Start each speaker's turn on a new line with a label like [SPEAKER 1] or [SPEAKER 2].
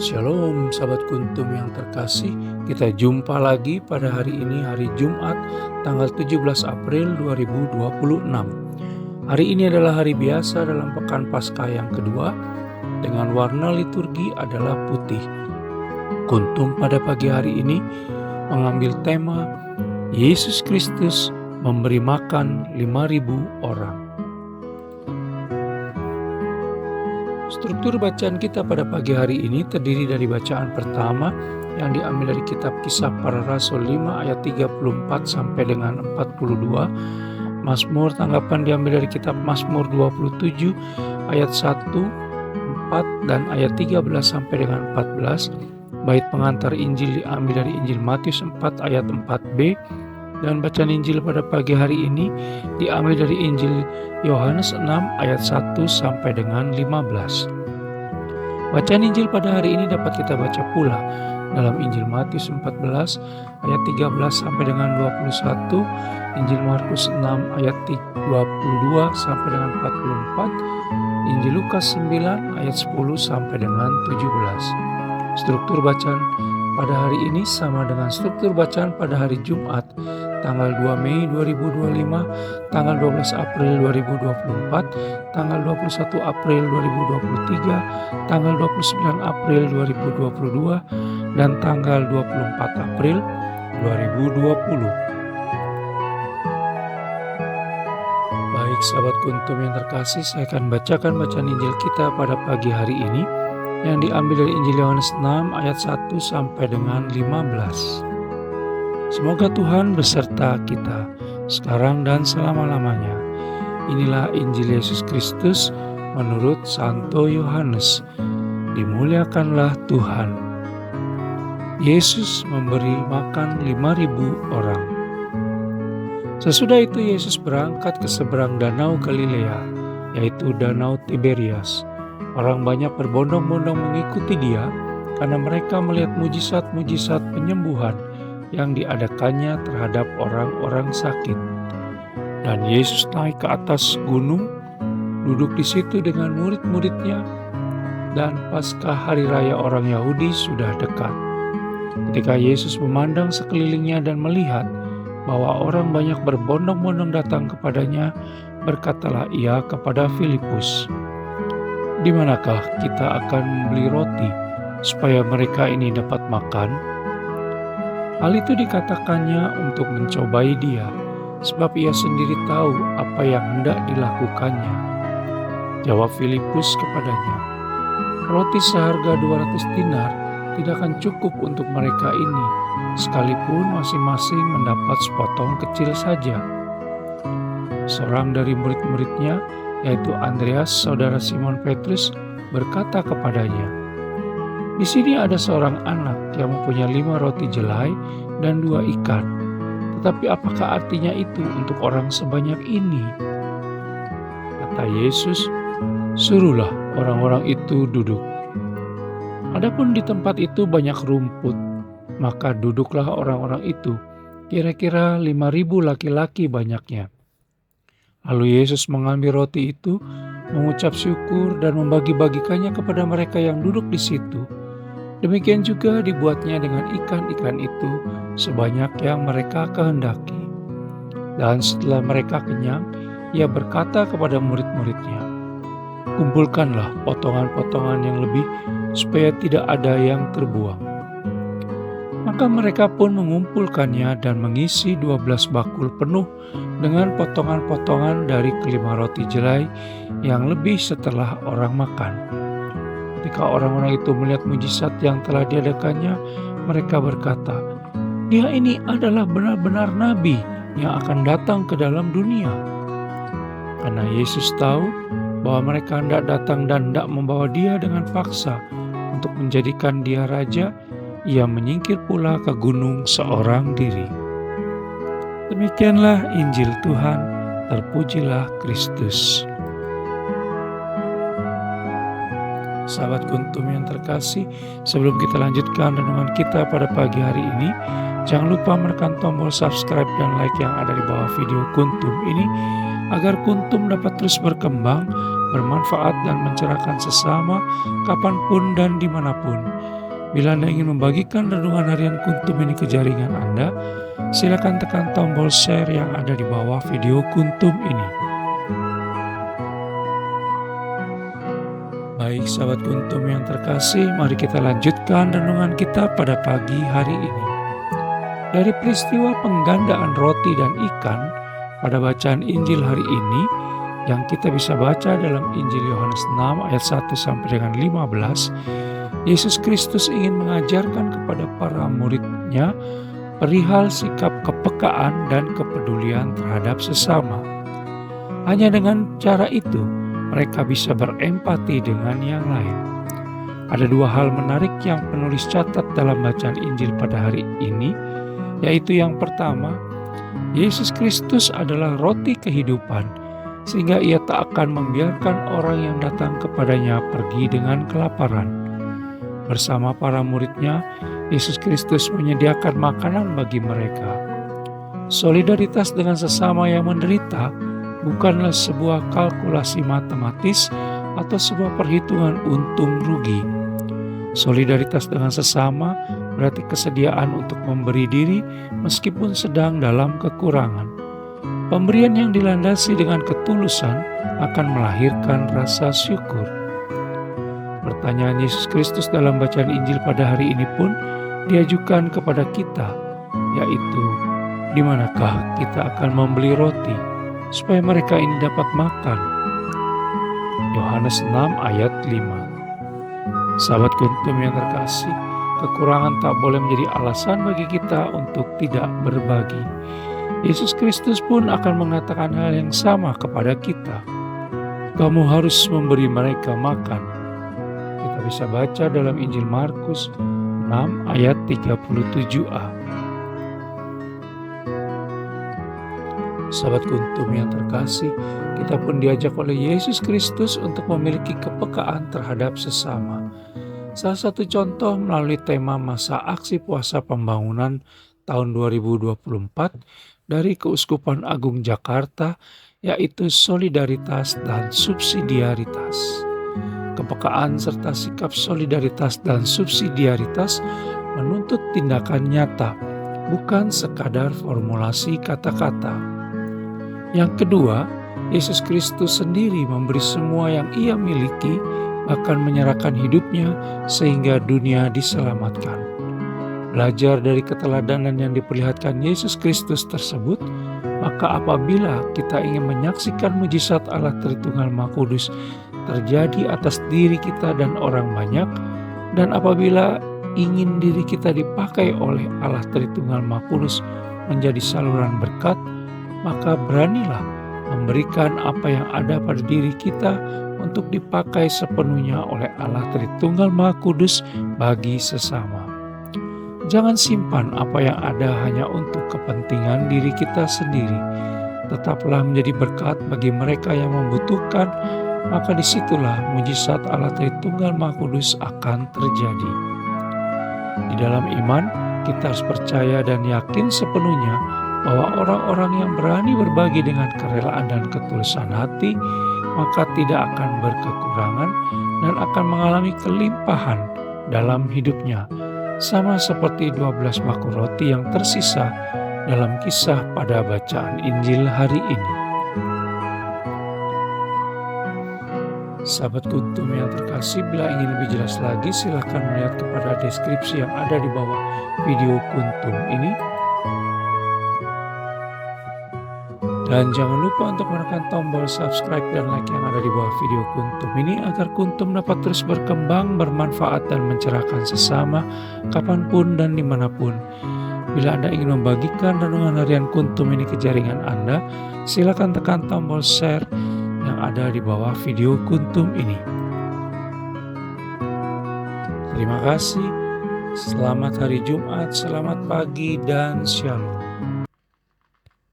[SPEAKER 1] Shalom sahabat Kuntum yang terkasih, kita jumpa lagi pada hari ini, hari Jumat tanggal 17 April 2026. Hari ini adalah hari biasa dalam pekan Paskah yang kedua, dengan warna liturgi adalah putih. Kuntum pada pagi hari ini mengambil tema Yesus Kristus memberi makan 5.000 orang. Struktur bacaan kita pada pagi hari ini terdiri dari bacaan pertama yang diambil dari kitab Kisah Para Rasul 5 ayat 34 sampai dengan 42. Mazmur tanggapan diambil dari kitab Mazmur 27 ayat 1, 4 dan ayat 13 sampai dengan 14. Bait pengantar Injil diambil dari Injil Matius 4 ayat 4b. Dan bacaan Injil pada pagi hari ini diambil dari Injil Yohanes 6 ayat 1 sampai dengan 15. Bacaan Injil pada hari ini dapat kita baca pula dalam Injil Matius 14 ayat 13 sampai dengan 21, Injil Markus 6 ayat 22 sampai dengan 44, Injil Lukas 9 ayat 10 sampai dengan 17. Struktur bacaan pada hari ini sama dengan struktur bacaan pada hari Jumat tanggal 2 Mei 2025, tanggal 12 April 2024, tanggal 21 April 2023, tanggal 29 April 2022, dan tanggal 24 April 2020. Baik sahabat Kuntum yang terkasih, saya akan bacakan bacaan Injil kita pada pagi hari ini yang diambil dari Injil Yohanes 6 ayat 1 sampai dengan 15. Semoga Tuhan beserta kita sekarang dan selama-lamanya. Inilah Injil Yesus Kristus menurut Santo Yohanes. Dimuliakanlah Tuhan. Yesus memberi makan 5.000 orang. Sesudah itu Yesus berangkat ke seberang danau Galilea, yaitu danau Tiberias. Orang banyak berbondong-bondong mengikuti dia karena mereka melihat mujizat-mujizat penyembuhan yang diadakannya terhadap orang-orang sakit. Dan Yesus naik ke atas gunung, duduk di situ dengan murid-muridnya, dan Paskah hari raya orang Yahudi sudah dekat. Ketika Yesus memandang sekelilingnya dan melihat bahwa orang banyak berbondong-bondong datang kepadanya, berkatalah ia kepada Filipus, "Di manakah kita akan membeli roti supaya mereka ini dapat makan?" Hal itu dikatakannya untuk mencobai dia, sebab ia sendiri tahu apa yang hendak dilakukannya. Jawab Filipus kepadanya, "Roti seharga 200 dinar tidak akan cukup untuk mereka ini, sekalipun masing-masing mendapat sepotong kecil saja." Seorang dari murid-muridnya, yaitu Andreas, saudara Simon Petrus, berkata kepadanya, "Di sini ada seorang anak yang mempunyai 5 roti jelai dan 2 ikan. Tetapi apakah artinya itu untuk orang sebanyak ini?" Kata Yesus, "Suruhlah orang-orang itu duduk." Adapun di tempat itu banyak rumput, maka duduklah orang-orang itu, kira-kira 5.000 laki-laki banyaknya. Lalu Yesus mengambil roti itu, mengucap syukur dan membagi-bagikannya kepada mereka yang duduk di situ. Demikian juga dibuatnya dengan ikan-ikan itu sebanyak yang mereka kehendaki. Dan setelah mereka kenyang, ia berkata kepada murid-muridnya, "Kumpulkanlah potongan-potongan yang lebih supaya tidak ada yang terbuang." Maka mereka pun mengumpulkannya dan mengisi 12 bakul penuh dengan potongan-potongan dari kelima roti jelai yang lebih setelah orang makan. Ketika orang-orang itu melihat mujizat yang telah diadakannya, mereka berkata, "Dia ini adalah benar-benar nabi yang akan datang ke dalam dunia." Karena Yesus tahu bahwa mereka hendak datang dan hendak membawa dia dengan paksa untuk menjadikan dia raja, ia menyingkir pula ke gunung seorang diri. Demikianlah Injil Tuhan, terpujilah Kristus. Sahabat Kuntum yang terkasih, sebelum kita lanjutkan renungan kita pada pagi hari ini, jangan lupa menekan tombol subscribe dan like yang ada di bawah video Kuntum ini, agar Kuntum dapat terus berkembang bermanfaat dan mencerahkan sesama kapanpun dan dimanapun. Bila Anda ingin membagikan renungan harian Kuntum ini ke jaringan Anda, silakan tekan tombol share yang ada di bawah video Kuntum ini. Baik sahabat Kuntum yang terkasih, mari kita lanjutkan renungan kita pada pagi hari ini. Dari peristiwa penggandaan roti dan ikan pada bacaan Injil hari ini yang kita bisa baca dalam Injil Yohanes 6 ayat 1 sampai dengan 15, Yesus Kristus ingin mengajarkan kepada para murid-Nya perihal sikap kepekaan dan kepedulian terhadap sesama. Hanya dengan cara itu mereka bisa berempati dengan yang lain. Ada dua hal menarik yang penulis catat dalam bacaan Injil pada hari ini, yaitu yang pertama, Yesus Kristus adalah roti kehidupan, sehingga Ia tak akan membiarkan orang yang datang kepadanya pergi dengan kelaparan. Bersama para murid-Nya, Yesus Kristus menyediakan makanan bagi mereka. Solidaritas dengan sesama yang menderita bukanlah sebuah kalkulasi matematis atau sebuah perhitungan untung rugi. Solidaritas dengan sesama berarti kesediaan untuk memberi diri meskipun sedang dalam kekurangan. Pemberian yang dilandasi dengan ketulusan akan melahirkan rasa syukur. Pertanyaan Yesus Kristus dalam bacaan Injil pada hari ini pun diajukan kepada kita, yaitu di manakah kita akan membeli roti supaya mereka ini dapat makan? Yohanes 6 ayat 5. Sahabat Kuntum yang terkasih, kekurangan tak boleh menjadi alasan bagi kita untuk tidak berbagi. Yesus Kristus pun akan mengatakan hal yang sama kepada kita. Kamu harus memberi mereka makan. Kita bisa baca dalam Injil Markus 6 ayat 37a. Sahabat Kuntum yang terkasih, kita pun diajak oleh Yesus Kristus untuk memiliki kepekaan terhadap sesama. Salah satu contoh melalui tema masa aksi puasa pembangunan tahun 2024 dari Keuskupan Agung Jakarta, yaitu solidaritas dan subsidiaritas. Kepekaan serta sikap solidaritas dan subsidiaritas menuntut tindakan nyata, bukan sekadar formulasi kata-kata. Yang kedua, Yesus Kristus sendiri memberi semua yang Ia miliki, bahkan menyerahkan hidupnya sehingga dunia diselamatkan. Belajar dari keteladanan yang diperlihatkan Yesus Kristus tersebut, maka apabila kita ingin menyaksikan mujizat Allah Tritunggal Maha Kudus terjadi atas diri kita dan orang banyak, dan apabila ingin diri kita dipakai oleh Allah Tritunggal Maha Kudus menjadi saluran berkat, maka beranilah memberikan apa yang ada pada diri kita untuk dipakai sepenuhnya oleh Allah Tritunggal Maha Kudus bagi sesama. Jangan simpan apa yang ada hanya untuk kepentingan diri kita sendiri. Tetaplah menjadi berkat bagi mereka yang membutuhkan, maka disitulah mujizat Allah Tritunggal Maha Kudus akan terjadi. Di dalam iman, kita harus percaya dan yakin sepenuhnya bahwa orang-orang yang berani berbagi dengan kerelaan dan ketulusan hati, maka tidak akan berkekurangan dan akan mengalami kelimpahan dalam hidupnya, sama seperti 12 mangkuk roti yang tersisa dalam kisah pada bacaan Injil hari ini. Sahabat Kuntum yang terkasih, bila ingin lebih jelas lagi silakan melihat kepada deskripsi yang ada di bawah video Kuntum ini. Dan jangan lupa untuk menekan tombol subscribe dan like yang ada di bawah video Kuntum ini agar Kuntum dapat terus berkembang, bermanfaat dan mencerahkan sesama kapanpun dan dimanapun. Bila Anda ingin membagikan renungan harian Kuntum ini ke jaringan Anda, silakan tekan tombol share yang ada di bawah video Kuntum ini. Terima kasih, selamat hari Jumat, selamat pagi dan shalom.